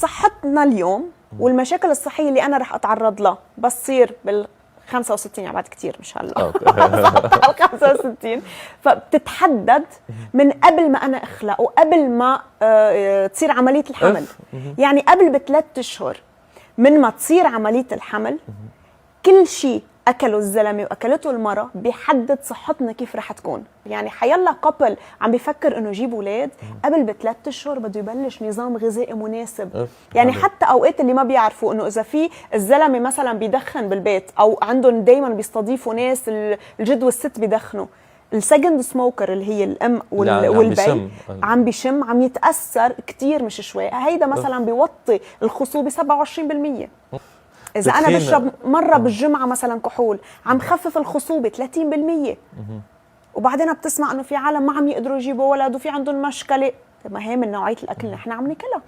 صحتنا اليوم والمشاكل الصحيه اللي انا رح اتعرض لها بس تصير بال 65 يعني بعد كتير مش هلا على 65 فبتتحدد من قبل ما انا اخلق وقبل ما تصير عمليه الحمل. يعني قبل ب3 أشهر من ما تصير عمليه الحمل كل شيء اكله الزلمه واكلته المراه بيحدد صحتنا كيف رح تكون. يعني حيلا قبل عم بيفكر انه يجيب اولاد قبل ب3 أشهر بده يبلش نظام غذائي مناسب. يعني حتى اوقات اللي ما بيعرفوا انه اذا في الزلمه مثلا بيدخن بالبيت او عندهم دائما بيستضيفوا ناس الجد والست بيدخنوا، السكند سموكر اللي هي الام والبي عم بيشم عم يتاثر كثير مش شوي. هيدا مثلا بيوطي الخصوبه 27%. إذا أنا بشرب مرة بالجمعة مثلا كحول عم خفف الخصوبة 30%. وبعدين بتسمع إنه في عالم ما عم يقدروا يجيبوا ولد وفي عندهم مشكلة. ما هي من نوعية الأكل اللي نحن عم ناكلها.